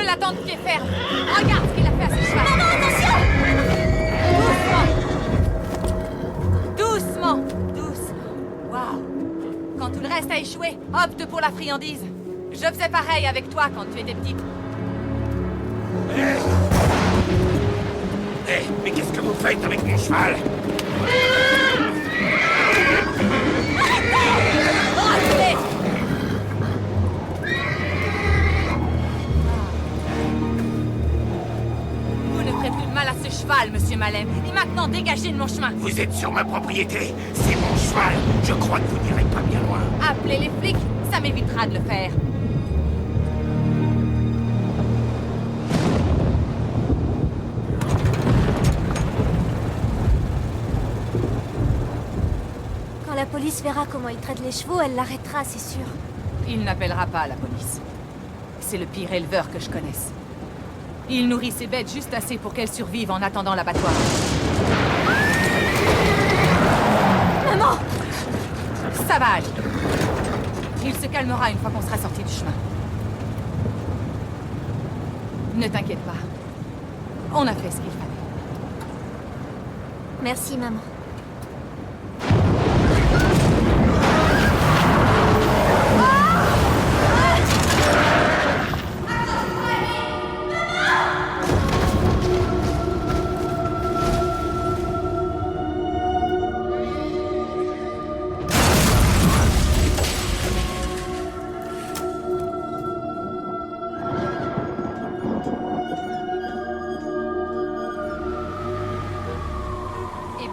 l'attendre pied ferme. Regarde ce qu'il a fait à ce cheval. Maman, attention! Doucement. Doucement. Waouh. Quand tout le reste a échoué, opte pour la friandise. Je faisais pareil avec toi quand tu étais petite. Mais qu'est-ce que vous faites avec mon cheval? Reculez! Vous ne ferez plus de mal à ce cheval, monsieur Malem. Et maintenant, dégagez de mon chemin. Vous êtes sur ma propriété. C'est mon cheval. Je crois que vous n'irez pas bien loin. Appelez les flics, ça m'évitera de le faire. Quand la police verra comment il traite les chevaux, elle l'arrêtera, c'est sûr. Il n'appellera pas la police. C'est le pire éleveur que je connaisse. Il nourrit ses bêtes juste assez pour qu'elles survivent en attendant l'abattoir. Maman! Ça va aller. Il se calmera une fois qu'on sera sorti du chemin. Ne t'inquiète pas. On a fait ce qu'il fallait. Merci, maman.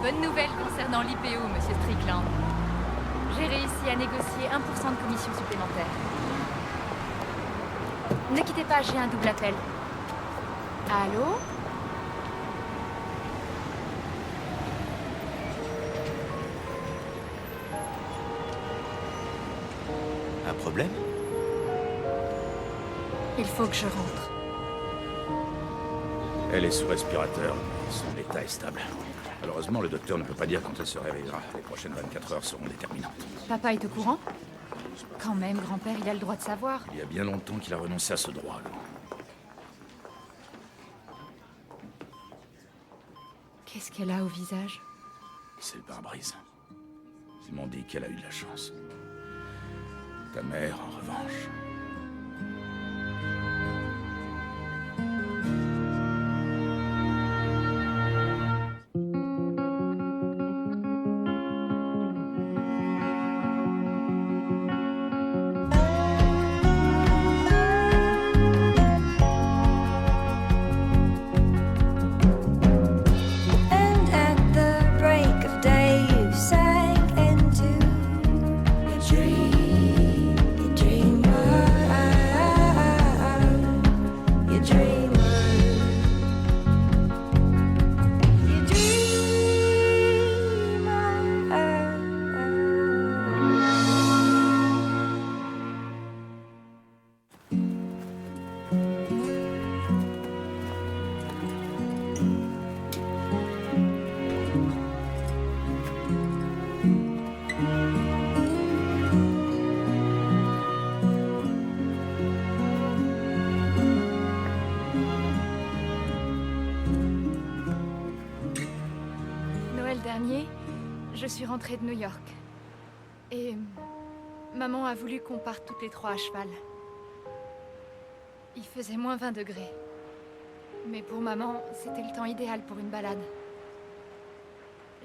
Bonne nouvelle concernant l'IPO, monsieur Strickland. J'ai réussi à négocier 1% de commission supplémentaire. Ne quittez pas, j'ai un double appel. Allô? Un problème? Il faut que je rentre. Elle est sous respirateur, mais son état est stable. Malheureusement, le docteur ne peut pas dire quand elle se réveillera. Les prochaines 24 heures seront déterminantes. Papa est au courant? Quand même, grand-père, il a le droit de savoir. Il y a bien longtemps qu'il a renoncé à ce droit. Qu'est-ce qu'elle a au visage? C'est le pare-brise. Ils m'ont dit qu'elle a eu de la chance. Ta mère, en revanche... Je suis rentrée de New York. Et maman a voulu qu'on parte toutes les trois à cheval. Il faisait moins 20 degrés. Mais pour maman, c'était le temps idéal pour une balade.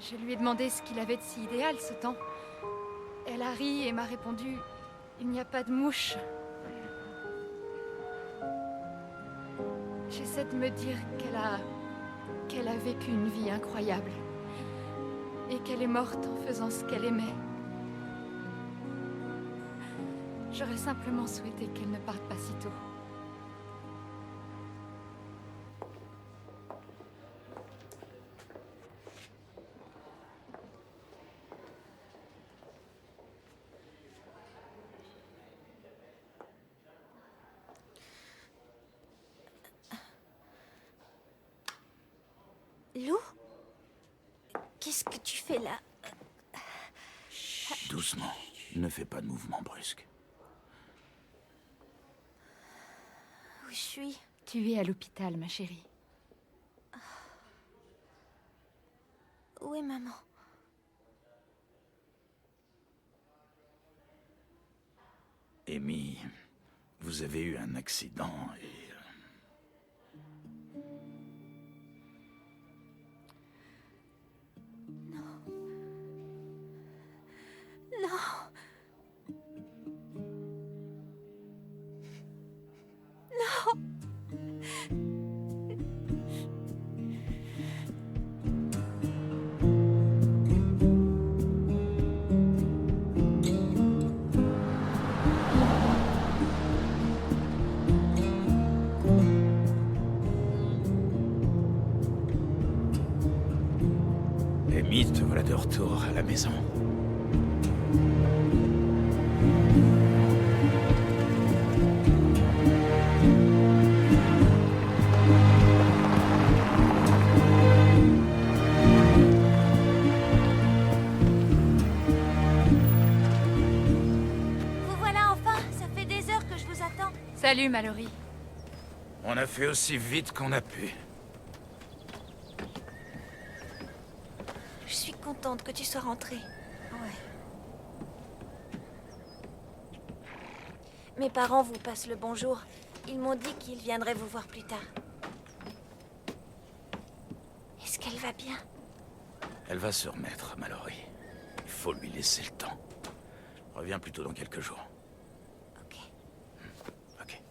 Je lui ai demandé ce qu'il avait de si idéal, ce temps. Elle a ri et m'a répondu « Il n'y a pas de mouches ». J'essaie de me dire qu'elle a vécu une vie incroyable. Et qu'elle est morte en faisant ce qu'elle aimait. J'aurais simplement souhaité qu'elle ne parte pas si tôt. Lou? Qu'est-ce que tu fais là? Doucement. Ne fais pas de mouvement brusque. Où je suis? Tu es à l'hôpital, ma chérie. Où est maman? Amy, vous avez eu un accident et... Non. Amy, te voilà de retour à la maison. Vous voilà enfin. Ça fait des heures que je vous attends. Salut, Mallory. On a fait aussi vite qu'on a pu. Je suis contente que tu sois rentrée. Ouais. Mes parents vous passent le bonjour. Ils m'ont dit qu'ils viendraient vous voir plus tard. Est-ce qu'elle va bien? Elle va se remettre, Mallory. Il faut lui laisser le temps. Reviens plutôt dans quelques jours. Ok. Ok.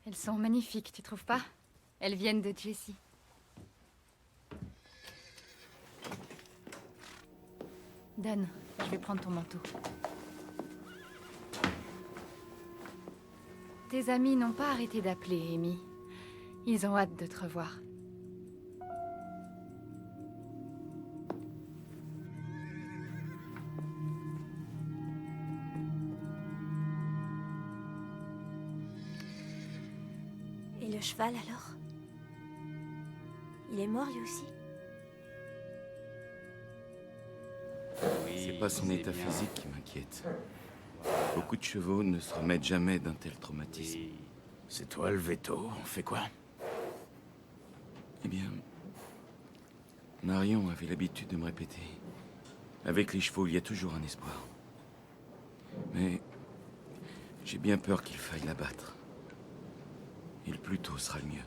Elles sont magnifiques, tu trouves pas? Elles viennent de Jessie. Donne, je vais prendre ton manteau. Tes amis n'ont pas arrêté d'appeler, Amy. Ils ont hâte de te revoir. Et le cheval alors? Il est mort lui aussi? C'est pas son état physique qui m'inquiète. Beaucoup de chevaux ne se remettent jamais d'un tel traumatisme. C'est toi le veto. On fait quoi? Eh bien, Marion avait l'habitude de me répéter. Avec les chevaux, il y a toujours un espoir. Mais j'ai bien peur qu'il faille l'abattre. Et le plus tôt sera le mieux.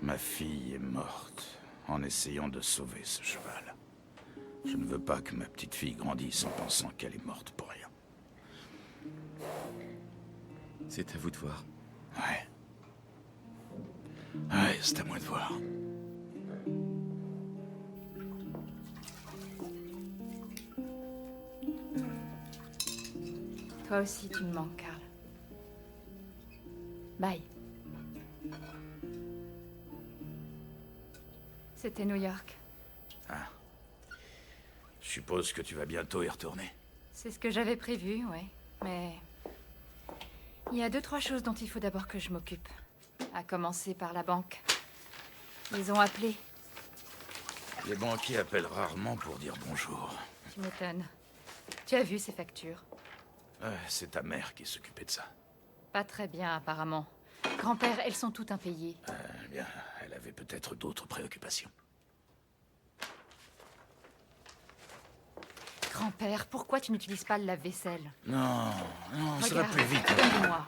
Ma fille est morte en essayant de sauver ce cheval. Je ne veux pas que ma petite fille grandisse en pensant qu'elle est morte pour rien. C'est à vous de voir. Ouais. Ouais, c'est à moi de voir. Toi aussi, tu me manques, Carl. Bye. C'était New York. Ah. Je suppose que tu vas bientôt y retourner. C'est ce que j'avais prévu, ouais. Mais... il y a 2-3 choses dont il faut d'abord que je m'occupe. À commencer par la banque. Ils ont appelé. Les banquiers appellent rarement pour dire bonjour. Tu m'étonnes. Tu as vu ces factures? C'est ta mère qui s'occupait de ça. Pas très bien, apparemment. Grand-père, elles sont toutes impayées. Bien, elle avait peut-être d'autres préoccupations. Grand-père, pourquoi tu n'utilises pas le lave-vaisselle? Non, ça va Regarde, plus vite. donne-moi.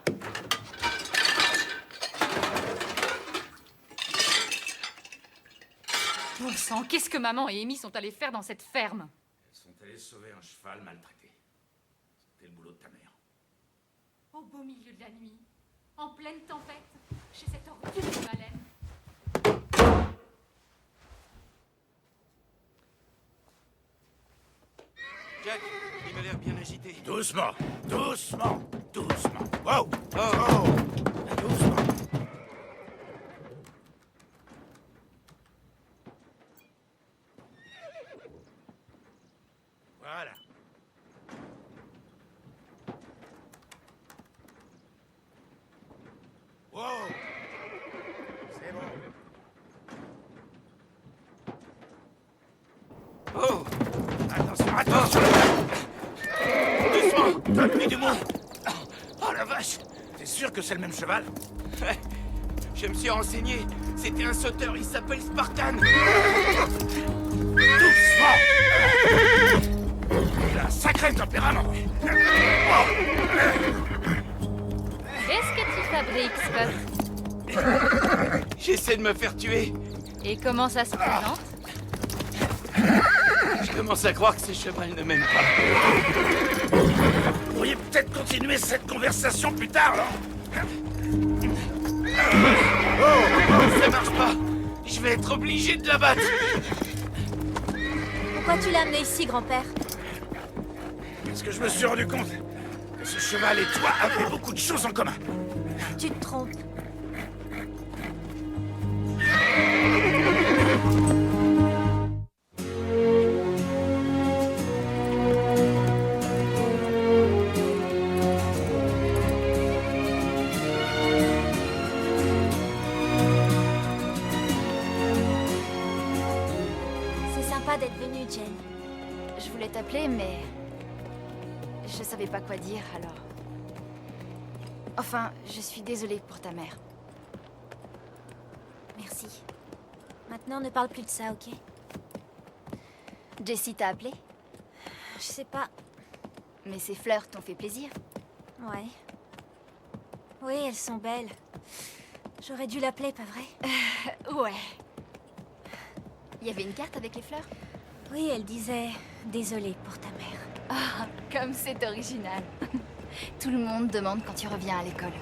Bon sang, qu'est-ce que maman et Amy sont allées faire dans cette ferme? Elles sont allées sauver un cheval maltraité. C'était le boulot de ta mère. Au beau milieu de la nuit, en pleine tempête, chez cette ordure de baleine. Jack, il m'a l'air bien agité. Doucement, doucement, doucement. Wow! Oh. Doucement. Voilà. Wow! C'est bon. Donne-lui du mot. Oh la vache! T'es sûr que c'est le même cheval? Ouais, je me suis renseigné. C'était un sauteur, il s'appelle Spartan. Doucement! Il a un sacré tempérament. Qu'est-ce que tu fabriques, Scott? J'essaie de me faire tuer. Et comment ça se présente? Je commence à croire que ce cheval ne m'aime pas. Vous pourriez peut-être continuer cette conversation plus tard, non? Ça marche pas. Je vais être obligé de la battre. Pourquoi tu l'as amené ici, grand-père? Parce que je me suis rendu compte que ce cheval et toi avaient beaucoup de choses en commun. Tu te trompes. C'est sympa d'être venue, Jen. Je voulais t'appeler, mais... je savais pas quoi dire, alors... Enfin, je suis désolée pour ta mère. Merci. Maintenant, ne parle plus de ça, ok? Jessie t'a appelé? Je sais pas. Mais ces fleurs t'ont fait plaisir. Ouais. Oui, elles sont belles. J'aurais dû l'appeler, pas vrai? Ouais. Il y avait une carte avec les fleurs? Oui, elle disait « Désolée pour ta mère Ah, comme c'est original. Tout le monde demande quand tu reviens à l'école.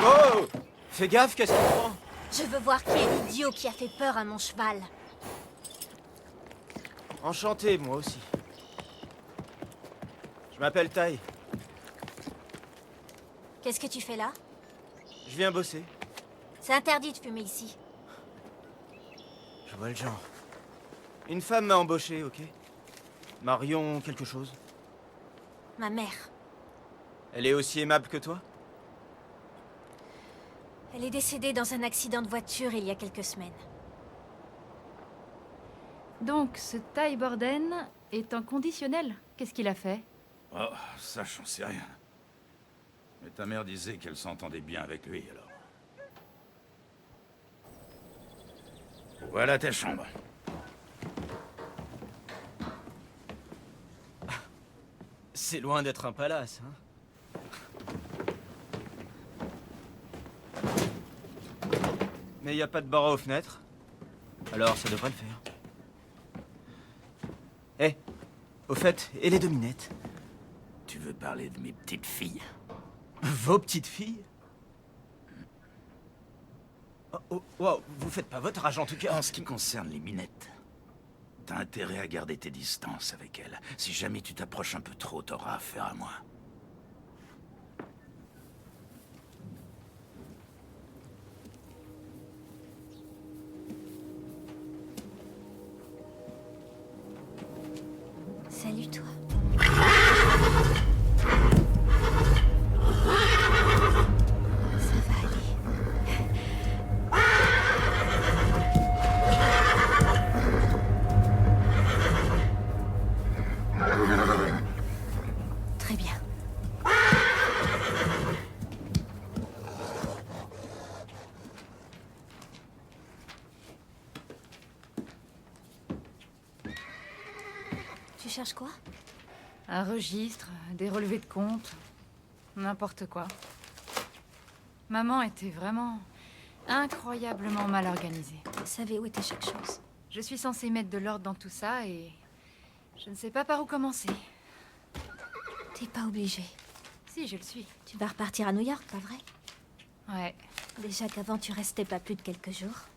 Oh! Fais gaffe, qu'est-ce qu'il prend? !» Je veux voir qui est l'idiot qui a fait peur à mon cheval. Enchanté, moi aussi. Je m'appelle Tai. Qu'est-ce que tu fais là? Je viens bosser. C'est interdit de fumer ici. Je vois le genre. Une femme m'a embauché, ok? Marion quelque chose. Ma mère. Elle est aussi aimable que toi? Elle est décédée dans un accident de voiture il y a quelques semaines. Donc, ce Tai Borden est un conditionnel. Qu'est-ce qu'il a fait? Oh, ça, j'en sais rien. Mais ta mère disait qu'elle s'entendait bien avec lui, alors. Voilà ta chambre. C'est loin d'être un palace, hein? Mais y a pas de barreau aux fenêtres. Alors ça devrait le faire. Eh, au fait, et les dominettes? Tu veux parler de mes petites filles? Vos petites filles? Oh, oh, wow, vous faites pas votre âge en tout cas. En ce qui concerne les minettes, t'as intérêt à garder tes distances avec elles. Si jamais tu t'approches un peu trop, t'auras affaire à moi. Salut, toi. Ça va aller. Très bien. Tu cherches quoi? Un registre, des relevés de compte, n'importe quoi. Maman était vraiment incroyablement mal organisée. Elle savait où était chaque chose. Je suis censée mettre de l'ordre dans tout ça et je ne sais pas par où commencer. T'es pas obligé. Si, je le suis. Tu vas repartir à New York, pas vrai? Ouais. Déjà qu'avant tu restais pas plus de quelques jours.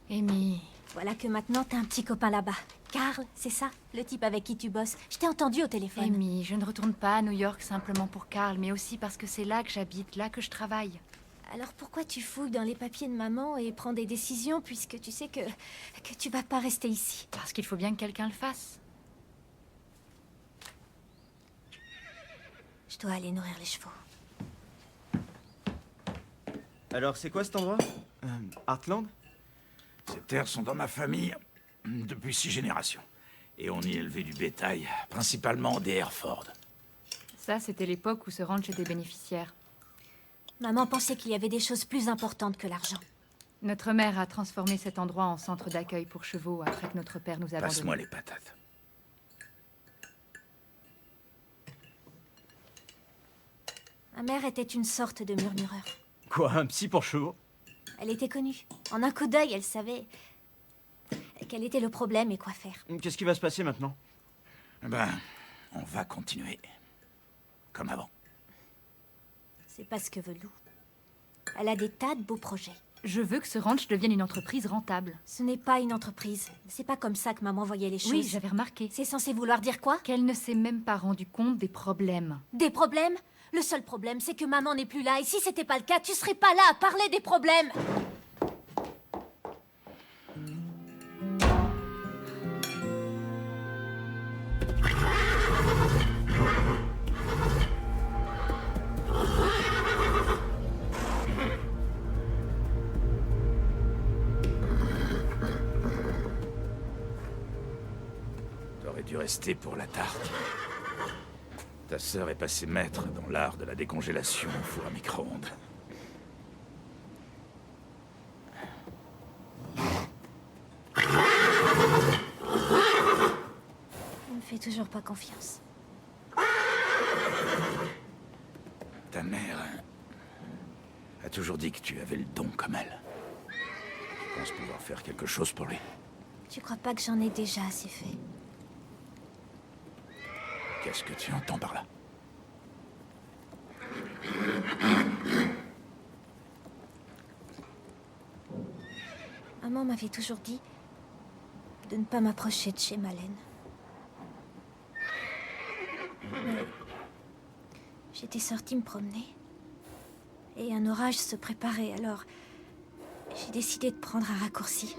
Amy, Voilà que maintenant t'as un petit copain là-bas. Carl, c'est ça? Le type avec qui tu bosses. Je t'ai entendu au téléphone. Amy, je ne retourne pas à New York simplement pour Carl, mais aussi parce que c'est là que j'habite, là que je travaille. Alors pourquoi tu fouilles dans les papiers de maman et prends des décisions puisque tu sais que tu vas pas rester ici? Parce qu'il faut bien que quelqu'un le fasse. Je dois aller nourrir les chevaux. Alors, c'est quoi cet endroit Heartland? Ces terres sont dans ma famille depuis 6 générations. Et on y élevait du bétail, principalement des Hereford. Ça, c'était l'époque où ce ranch était bénéficiaire. Maman pensait qu'il y avait des choses plus importantes que l'argent. Notre mère a transformé cet endroit en centre d'accueil pour chevaux après que notre père nous a Passe-moi abandonnés. les patates. Ma mère était une sorte de murmureur. Quoi, un psy pour chevaux? Elle était connue. En un coup d'œil, elle savait quel était le problème et quoi faire. Qu'est-ce qui va se passer maintenant? Ben, on va continuer. Comme avant. C'est pas ce que veut Lou. Elle a des tas de beaux projets. Je veux que ce ranch devienne une entreprise rentable. Ce n'est pas une entreprise. C'est pas comme ça que maman voyait les choses. Oui, j'avais remarqué. C'est censé vouloir dire quoi? Qu'elle ne s'est même pas rendue compte des problèmes. Des problèmes? Le seul problème, c'est que maman n'est plus là. Et si c'était pas le cas, tu serais pas là à parler des problèmes. T'aurais dû rester pour la tarte. Ta sœur est passée maître dans l'art de la décongélation au four à micro-ondes. Elle me fait toujours pas confiance. Ta mère a toujours dit que tu avais le don comme elle. Tu penses pouvoir faire quelque chose pour lui? Tu crois pas que j'en ai déjà assez fait? Qu'est-ce que tu entends par là? Maman m'avait toujours dit de ne pas m'approcher de chez Malène. Mais j'étais sortie me promener. Et un orage se préparait, alors j'ai décidé de prendre un raccourci.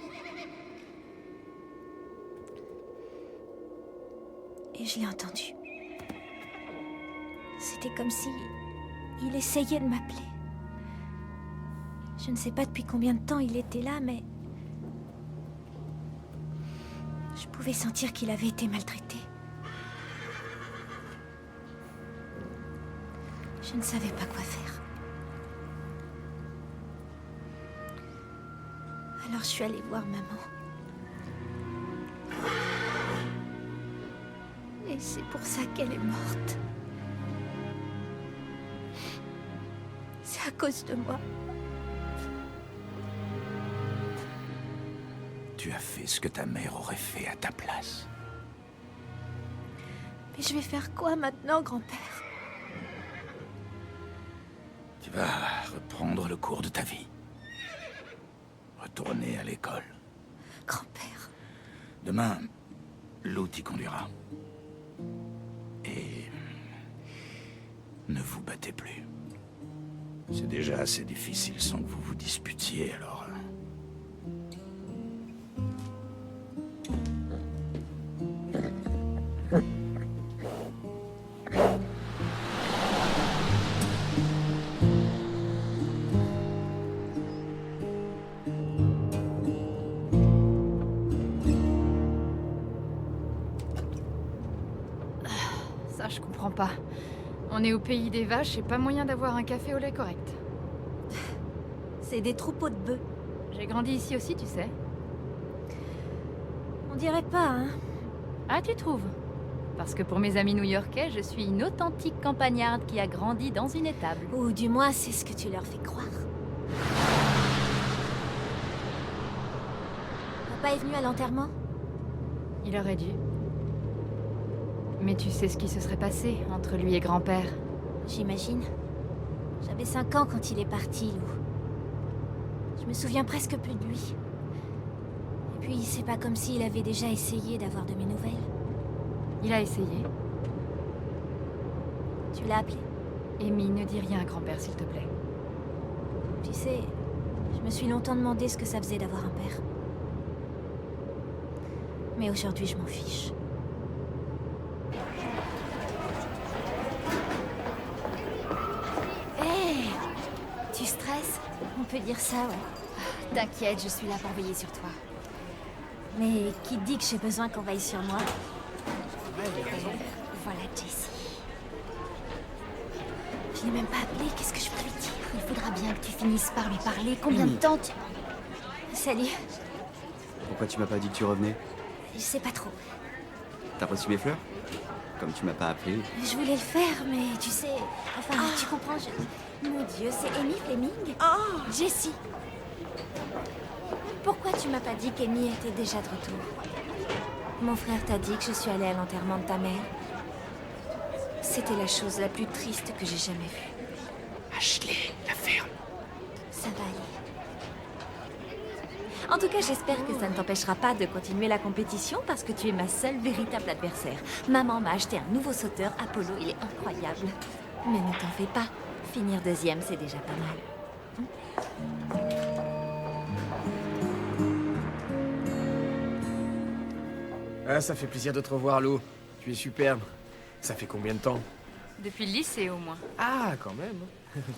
Et je l'ai entendu. C'était comme si il essayait de m'appeler. Je ne sais pas depuis combien de temps il était là, mais je pouvais sentir qu'il avait été maltraité. Je ne savais pas quoi faire. Alors je suis allée voir maman. Et c'est pour ça qu'elle est morte. C'est à cause de moi. Tu as fait ce que ta mère aurait fait à ta place. Mais je vais faire quoi maintenant, grand-père? Tu vas reprendre le cours de ta vie. Retourner à l'école. Grand-père. Demain, Lou t'y conduira. Et ne vous battez plus. C'est déjà assez difficile sans que vous vous disputiez, alors... Ça, je comprends pas. On est au pays des vaches et pas moyen d'avoir un café au lait correct. C'est des troupeaux de bœufs. J'ai grandi ici aussi, tu sais. On dirait pas, hein? Ah, tu trouves? Parce que pour mes amis new-yorkais, je suis une authentique campagnarde qui a grandi dans une étable. Ou du moins, c'est ce que tu leur fais croire. Papa est venu à l'enterrement? Il aurait dû. Mais tu sais ce qui se serait passé entre lui et grand-père? J'imagine. J'avais 5 ans quand il est parti, Lou. Je me souviens presque plus de lui. Et Puis c'est pas comme s'il avait déjà essayé d'avoir de mes nouvelles. Il a essayé. Tu l'as appelé? Amy, ne dis rien à grand-père, s'il te plaît. Tu sais, je me suis longtemps demandé ce que ça faisait d'avoir un père. Mais aujourd'hui, je m'en fiche. Hé! Tu stresses? On peut dire ça, ouais. T'inquiète, je suis là pour veiller sur toi. Mais qui te dit que j'ai besoin qu'on veille sur moi? Voilà, Jessie. Je l'ai même pas appelé, qu'est-ce que je peux lui dire? Il faudra bien que tu finisses par lui parler. Combien de temps tu... Salut. Pourquoi tu m'as pas dit que tu revenais? Je sais pas trop. T'as reçu mes fleurs? Comme tu m'as pas appelé. Je voulais le faire, mais tu sais... Enfin, tu comprends, Mon Dieu, c'est Amy Fleming? Jessie. Pourquoi tu m'as pas dit qu'Amy était déjà de retour? Mon frère t'a dit que je suis allée à l'enterrement de ta mère. C'était la chose la plus triste que j'ai jamais vue. Ashley, la ferme. Ça va aller. En tout cas, j'espère que ça ne t'empêchera pas de continuer la compétition parce que tu es ma seule véritable adversaire. Maman m'a acheté un nouveau sauteur, Apollo, il est incroyable. Mais ne t'en fais pas, finir deuxième, c'est déjà pas mal. Ah, ça fait plaisir de te revoir, Lou. Tu es superbe. Ça fait combien de temps? Depuis le lycée, au moins. Ah, quand même.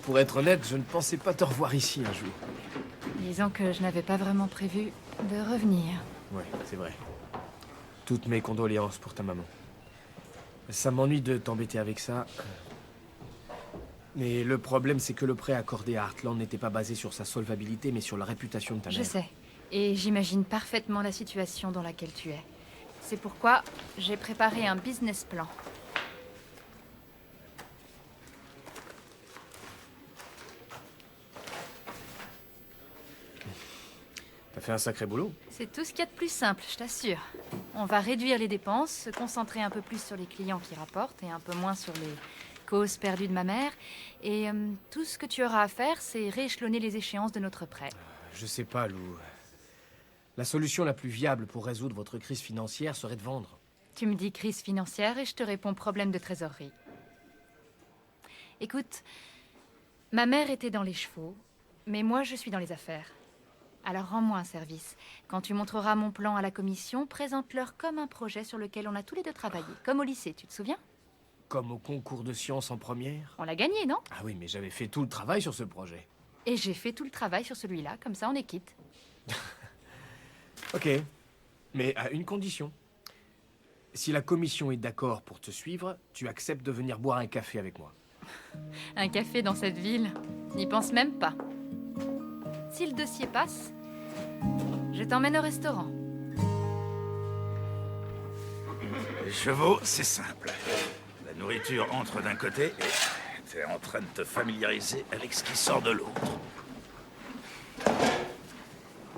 Pour être honnête, je ne pensais pas te revoir ici un jour. Disons que je n'avais pas vraiment prévu de revenir. Ouais, c'est vrai. Toutes mes condoléances pour ta maman. Ça m'ennuie de t'embêter avec ça. Mais le problème, c'est que le prêt accordé à Heartland n'était pas basé sur sa solvabilité, mais sur la réputation de ta mère. Je sais. Et j'imagine parfaitement la situation dans laquelle tu es. C'est pourquoi j'ai préparé un business plan. T'as fait un sacré boulot. C'est tout ce qu'il y a de plus simple, je t'assure. On va réduire les dépenses, se concentrer un peu plus sur les clients qui rapportent et un peu moins sur les causes perdues de ma mère. Et tout ce que tu auras à faire, c'est rééchelonner les échéances de notre prêt. Je sais pas, Lou. La solution la plus viable pour résoudre votre crise financière serait de vendre. Tu me dis crise financière et je te réponds problème de trésorerie. Écoute, ma mère était dans les chevaux, mais moi je suis dans les affaires. Alors rends-moi un service. Quand tu montreras mon plan à la commission, présente-leur comme un projet sur lequel on a tous les deux travaillé. Comme au lycée, tu te souviens? Comme au concours de sciences en première. On l'a gagné, non? Ah oui, mais j'avais fait tout le travail sur ce projet. Et j'ai fait tout le travail sur celui-là, comme ça on est quitte. Ok, mais à une condition. Si la commission est d'accord pour te suivre, tu acceptes de venir boire un café avec moi. Un café dans cette ville? N'y pense même pas. Si le dossier passe, je t'emmène au restaurant. Les chevaux, c'est simple. La nourriture entre d'un côté et t'es en train de te familiariser avec ce qui sort de l'autre.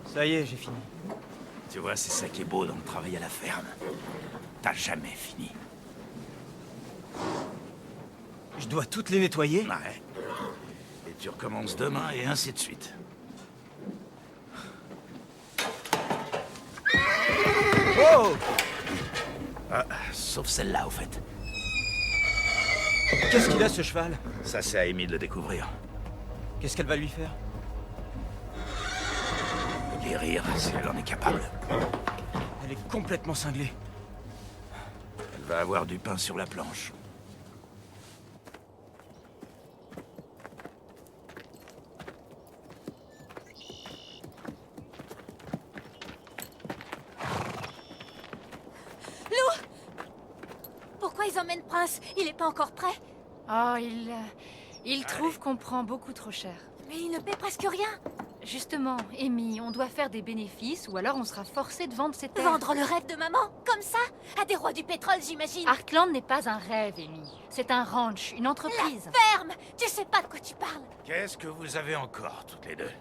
Ça y est, j'ai fini. Tu vois, c'est ça qui est beau dans le travail à la ferme. T'as jamais fini. Je dois toutes les nettoyer? Ouais. Et tu recommences demain et ainsi de suite. Oh! Ah, sauf celle-là, au fait. Qu'est-ce qu'il a, ce cheval? Ça, c'est à Amy de le découvrir. Qu'est-ce qu'elle va lui faire? Guérir, si elle en est capable. Elle est complètement cinglée. Elle va avoir du pain sur la planche. Pourquoi ils emmènent Prince? Il est pas encore prêt? Oh, il trouve qu'on prend beaucoup trop cher. Mais il ne paie presque rien. Justement, Amy, on doit faire des bénéfices ou alors on sera forcé de vendre ses terres. Vendre le rêve de maman, comme ça? À des rois du pétrole, j'imagine. Heartland n'est pas un rêve, Amy. C'est un ranch, une entreprise. Ferme! Tu sais pas de quoi tu parles. Qu'est-ce que vous avez encore, toutes les deux?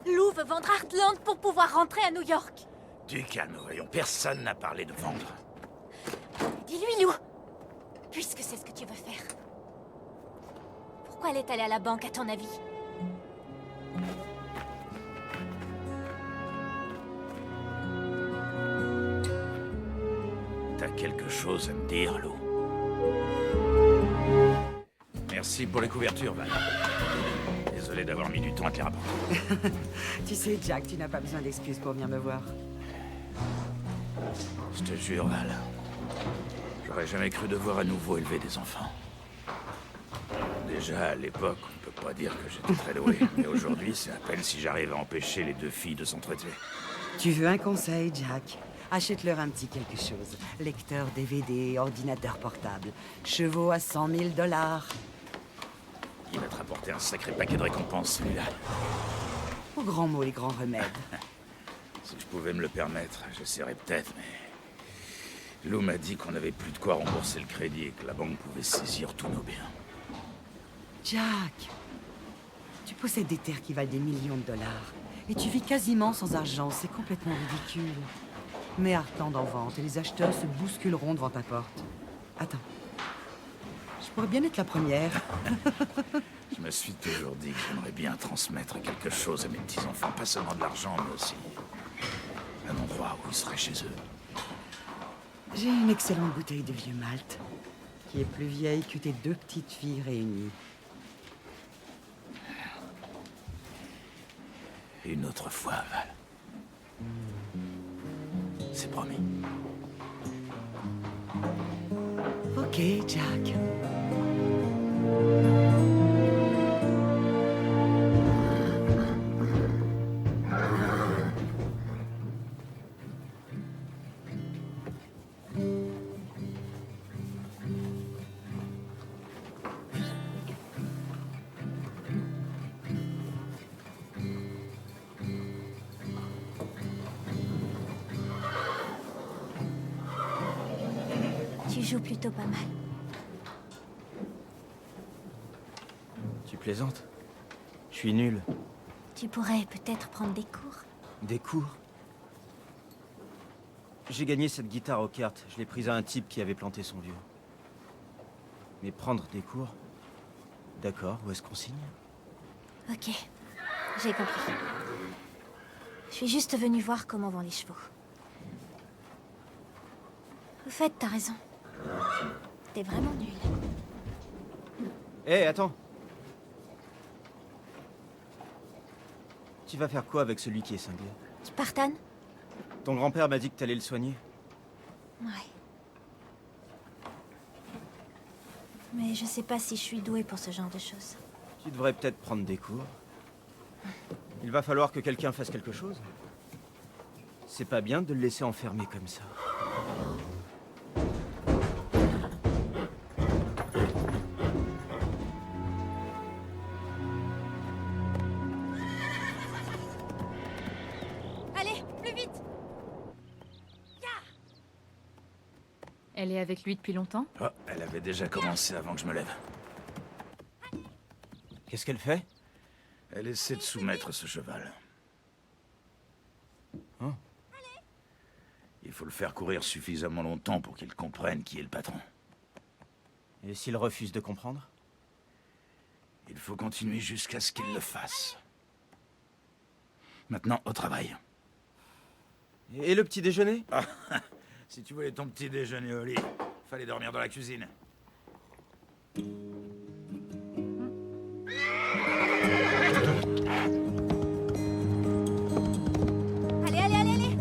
Lou veut vendre Heartland pour pouvoir rentrer à New York. Du calme, voyons. Personne n'a parlé de vendre. Dis-lui, Lou. Puisque c'est ce que tu veux faire. Pourquoi elle est allée à la banque, à ton avis? quelque chose à me dire, Lou? Merci pour les couvertures, Val. Désolé d'avoir mis du temps à te les rapporter. Tu sais, Jack, tu n'as pas besoin d'excuses pour venir me voir. Je te jure, Val. J'aurais jamais cru devoir à nouveau élever des enfants. Déjà, à l'époque, on ne peut pas dire que j'étais très doué. Mais aujourd'hui, c'est à peine si j'arrive à empêcher les deux filles de s'entretuer. Tu veux un conseil, Jack? Achète-leur un petit quelque chose. Lecteur DVD, ordinateur portable. Chevaux à 100 000 $. Il va te rapporter un sacré paquet de récompenses, celui-là. Aux grands mots et grands remèdes. Si je pouvais me le permettre, j'essaierais peut-être, mais... Lou m'a dit qu'on n'avait plus de quoi rembourser le crédit et que la banque pouvait saisir tous nos biens. Jack, tu possèdes des terres qui valent des millions de dollars. Et tu vis quasiment sans argent, c'est complètement ridicule. Mets Heartland en vente et les acheteurs se bousculeront devant ta porte. Attends. Je pourrais bien être la première. Je me suis toujours dit que j'aimerais bien transmettre quelque chose à mes petits-enfants. Pas seulement de l'argent, mais aussi un endroit où ils seraient chez eux. J'ai une excellente bouteille de vieux malt, qui est plus vieille que tes deux petites filles réunies. Une autre fois, Val. C'est promis. Ok, Jack. Tu joues plutôt pas mal. Tu plaisantes? Je suis nul. Tu pourrais peut-être prendre des cours. Des cours? J'ai gagné cette guitare aux cartes. Je l'ai prise à un type qui avait planté son vieux. Mais prendre des cours? D'accord, où est-ce qu'on signe? Ok, j'ai compris. Je suis juste venue voir comment vont les chevaux. Au fait, t'as raison. T'es vraiment nul. Hé, attends. Tu vas faire quoi avec celui qui est cinglé? Spartan? Ton grand-père m'a dit que t'allais le soigner. Ouais. Mais je sais pas si je suis douée pour ce genre de choses. Tu devrais peut-être prendre des cours. Il va falloir que quelqu'un fasse quelque chose. C'est pas bien de le laisser enfermer comme ça. Allez, plus vite! Elle est avec lui depuis longtemps? Oh, elle avait déjà commencé avant que je me lève. Qu'est-ce qu'elle fait? Elle essaie de soumettre ce cheval. Hein? Il faut le faire courir suffisamment longtemps pour qu'il comprenne qui est le patron. Et s'il refuse de comprendre? Il faut continuer jusqu'à ce qu'il le fasse. Maintenant, au travail. Et le petit déjeuner? Ah, si tu voulais ton petit déjeuner au lit, fallait dormir dans la cuisine. Allez, allez, allez, allez!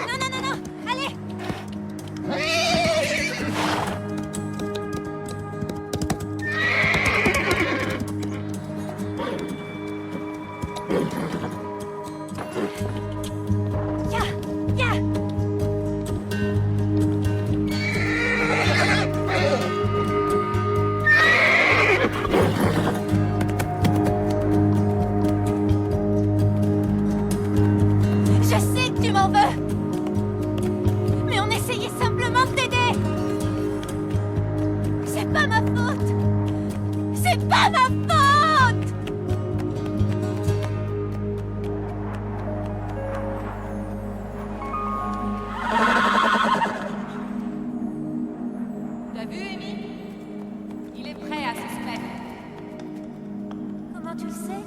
Non, non, non, non! Allez! Ya! Ya! Je sais que tu m'en veux! Mais on essayait simplement de t'aider! C'est pas ma faute! C'est pas ma faute! T'as vu, Amy? Il est prêt à se soumettre. Comment tu le sais?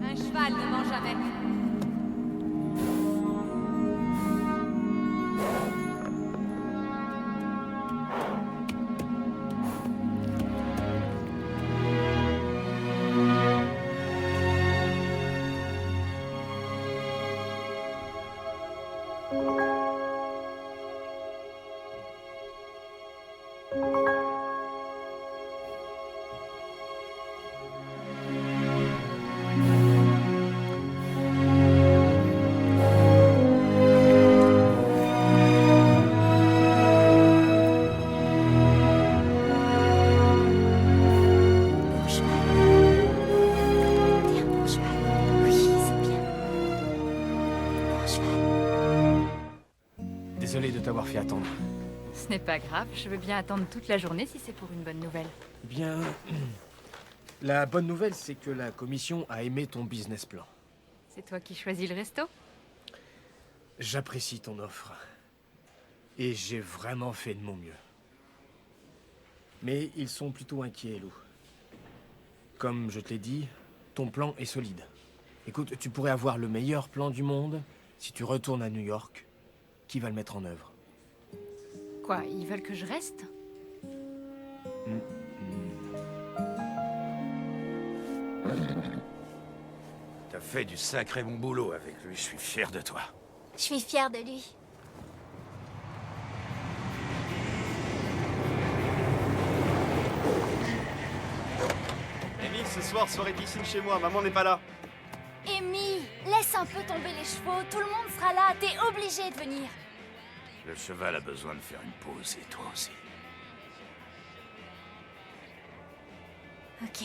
Un cheval ne ment jamais. désolé de t'avoir fait attendre. Ce n'est pas grave, je veux bien attendre toute la journée si c'est pour une bonne nouvelle. Bien... La bonne nouvelle, c'est que la commission a aimé ton business plan. C'est toi qui choisis le resto? J'apprécie ton offre. Et j'ai vraiment fait de mon mieux. Mais ils sont plutôt inquiets, Lou. Comme je te l'ai dit, ton plan est solide. Écoute, tu pourrais avoir le meilleur plan du monde si tu retournes à New York. Qui va le mettre en œuvre? Quoi, ils veulent que je reste? T'as fait du sacré bon boulot avec lui, je suis fier de toi. Je suis fière de lui. Amy, ce soir, soirée piscine chez moi. Maman n'est pas là. Amy, laisse un peu tomber les chevaux. Tout le monde sera là. T'es obligé de venir. Le cheval a besoin de faire une pause, et toi aussi. Ok.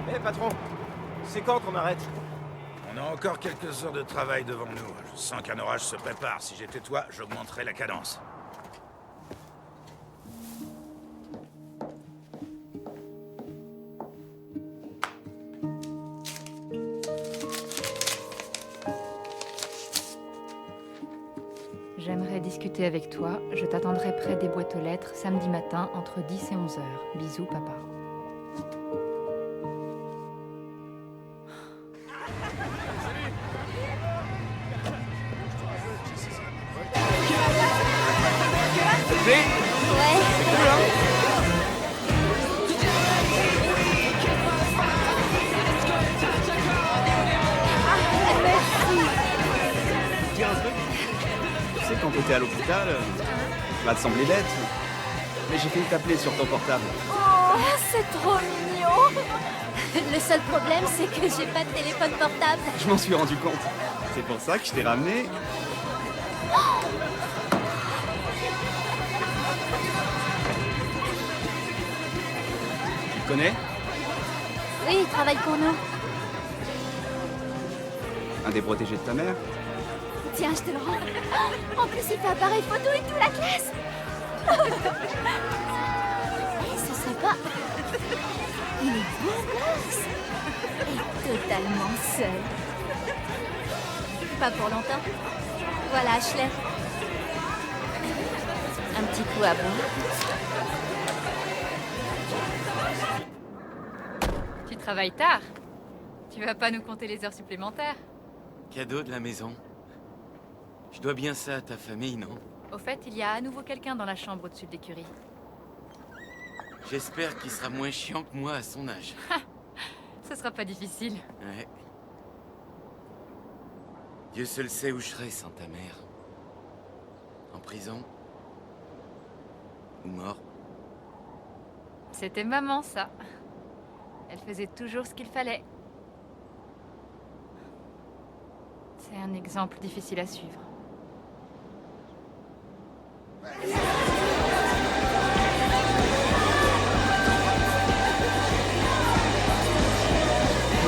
Hé, patron, c'est quand qu'on arrête? On a encore quelques heures de travail devant nous. Je sens qu'un orage se prépare. Si j'étais toi, j'augmenterais la cadence. J'aimerais discuter avec toi. Je t'attendrai près des boîtes aux lettres samedi matin entre 10 et 11 heures. Bisous, papa. Dire un truc? Tu sais, quand t'étais à l'hôpital, ça va te sembler bête. Mais j'ai failli t'appeler sur ton portable. Oh, c'est trop mignon. Le seul problème, c'est que j'ai pas de téléphone portable. Je m'en suis rendu compte. C'est pour ça que je t'ai ramené. Tu le connais? Oui, il travaille pour nous. Un des protégés de ta mère? Tiens, je te le rends. En plus, il fait appareil photo et tout, la classe. Eh, ce serait pas... Il est beau gosse. Et totalement seul. Pas pour longtemps. Voilà, Ashley. Un petit coup à bout. Tu travailles tard. Tu vas pas nous compter les heures supplémentaires? Cadeau de la maison. Je dois bien ça à ta famille, non? Au fait, il y a à nouveau quelqu'un dans la chambre au-dessus de l'écurie. J'espère qu'il sera moins chiant que moi à son âge. Ce sera pas difficile. Ouais. Dieu seul sait où je serais sans ta mère. En prison? Ou mort? C'était maman, ça. Elle faisait toujours ce qu'il fallait. C'est un exemple difficile à suivre. Et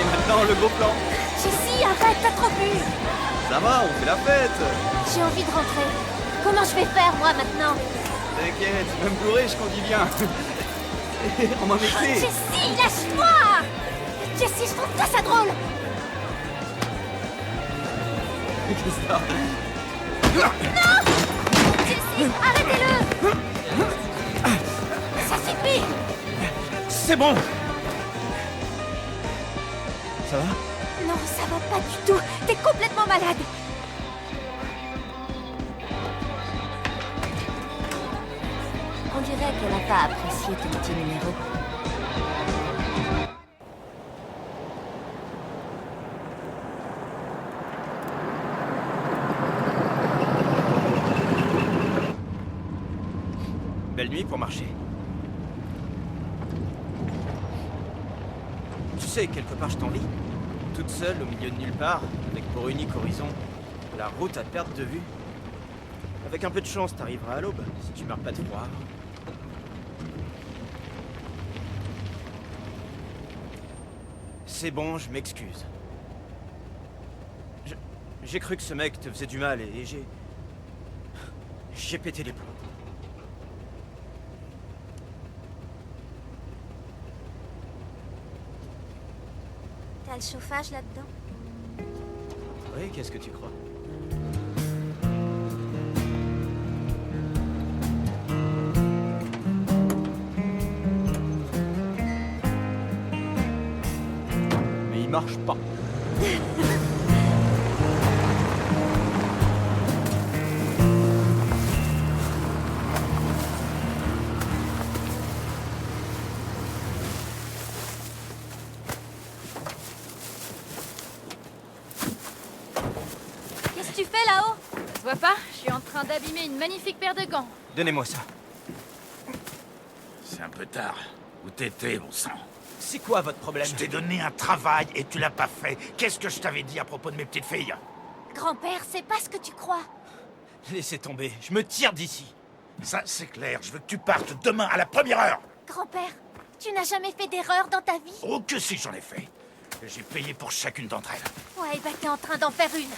maintenant, le gros plan. Jessie, arrête, t'as trop bu. Ça va, on fait la fête. J'ai envie de rentrer. Comment je vais faire, moi, maintenant? T'inquiète, même bourré, je conduis bien. On m'en est clé. Jessie, lâche-toi! Jessie, je trouve pas ça drôle. Qu'est-ce que ça? Jessie, arrêtez-le! Ça suffit! C'est bon! Ça va? Non, ça va pas du tout. T'es complètement malade. On dirait qu'elle n'a pas apprécié ton petit numéro. Belle nuit pour marcher. Tu sais, quelque part je t'envie. Toute seule, au milieu de nulle part, avec pour unique horizon La route à perte de vue. Avec un peu de chance, t'arriveras à l'aube, si tu meurs pas de froid. C'est bon, je m'excuse. J'ai cru que ce mec te faisait du mal et j'ai... J'ai pété les plombs. T'as le chauffage là-dedans? Oui, qu'est-ce que tu crois? Mais il marche pas. Qu'est-ce que tu fais là-haut? Ça se voit pas? Je suis en train d'abîmer une magnifique paire de gants. Donnez-moi ça. C'est un peu tard. Où t'étais, bon sang? C'est quoi votre problème? Je t'ai donné un travail et tu l'as pas fait. Qu'est-ce que je t'avais dit à propos de mes petites filles? Grand-père, c'est pas ce que tu crois. Laissez tomber, je me tire d'ici. Ça, c'est clair. Je veux que tu partes demain à la première heure. Grand-père, tu n'as jamais fait d'erreur dans ta vie? Oh que si, j'en ai fait. Et j'ai payé pour chacune d'entre elles. Ouais, bah t'es en train d'en faire une.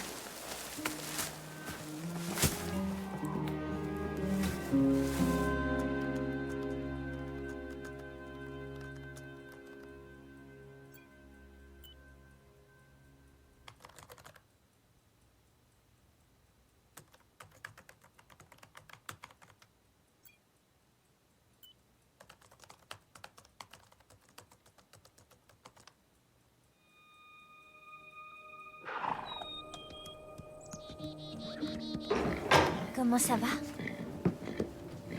Comment ça va?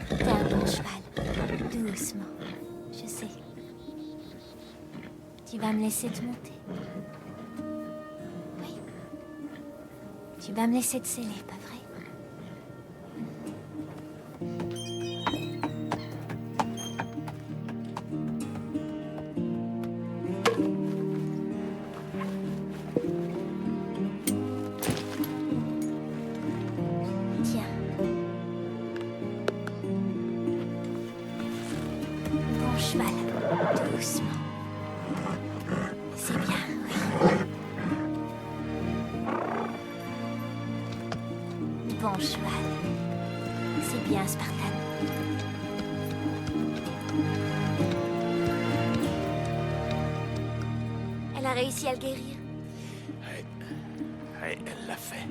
T'es un bon cheval. Doucement. Je sais. Tu vas me laisser te monter. Oui. Tu vas me laisser te sceller, pas vrai? Tiens. Bon cheval. Doucement. C'est bien, oui. Bon cheval. C'est bien, Spartan. Elle a réussi à le guérir. Ouais, elle l'a fait.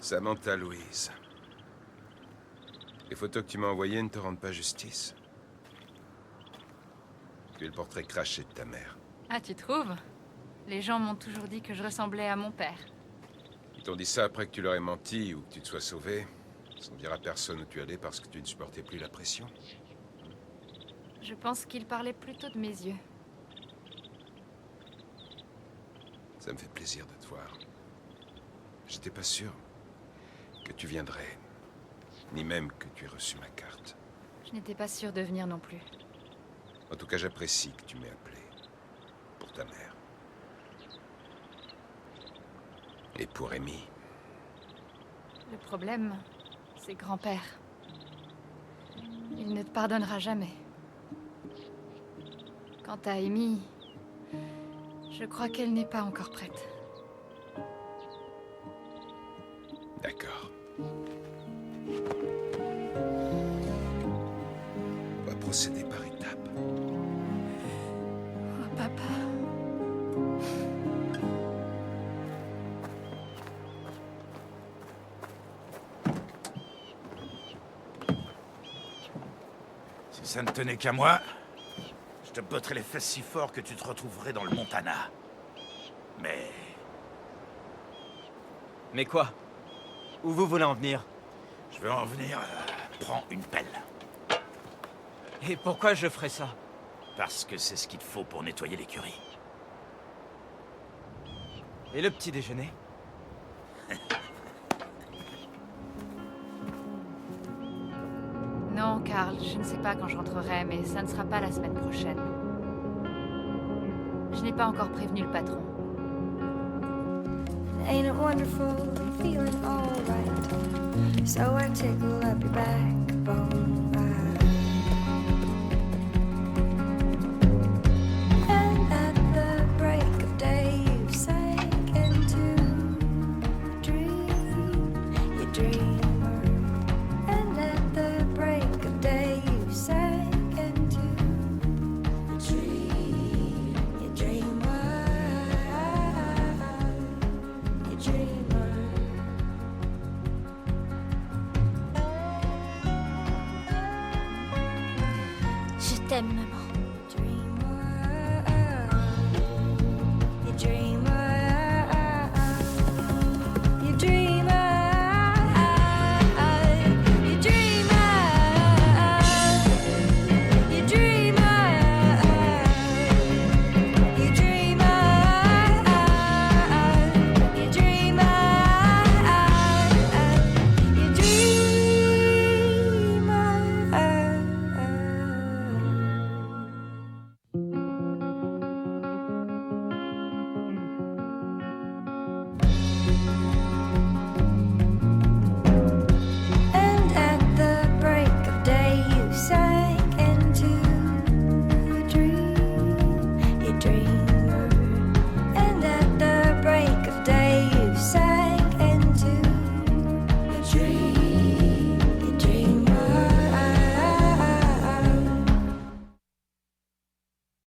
Samantha Louise. Les photos que tu m'as envoyées ne te rendent pas justice. Tu es le portrait craché de ta mère. Ah, tu trouves? Les gens m'ont toujours dit que je ressemblais à mon père. Ils t'ont dit ça après que tu leur aies menti ou que tu te sois sauvé, sans dire à personne où tu allais parce que tu ne supportais plus la pression. Je pense qu'ils parlaient plutôt de mes yeux. Ça me fait plaisir de te voir. J'étais pas sûr que tu viendrais, ni même que tu aies reçu ma carte. Je n'étais pas sûre de venir non plus. En tout cas, j'apprécie que tu m'aies appelé pour ta mère. Et pour Amy. Le problème, c'est grand-père. Il ne te pardonnera jamais. Quant à Amy, je crois qu'elle n'est pas encore prête. D'accord. On va procéder par étapes. Oh, papa. Si ça ne tenait qu'à moi, je te botterais les fesses si fort que tu te retrouverais dans le Montana. Mais... Mais quoi? Où vous voulez en venir? je veux en venir... prends une pelle. Et pourquoi je ferais ça? Parce que c'est ce qu'il te faut pour nettoyer l'écurie. Et le petit déjeuner? Carl. Je ne sais pas quand je rentrerai, mais ça ne sera pas la semaine prochaine. Je n'ai pas encore prévenu le patron. Ain't it wonderful feeling alright? So I tickle up your backbone. And at the break of day, you sank into a dream, you dreamer. And at the break of day, you sank into a dream, you dreamer. You dreamer. Je t'aime,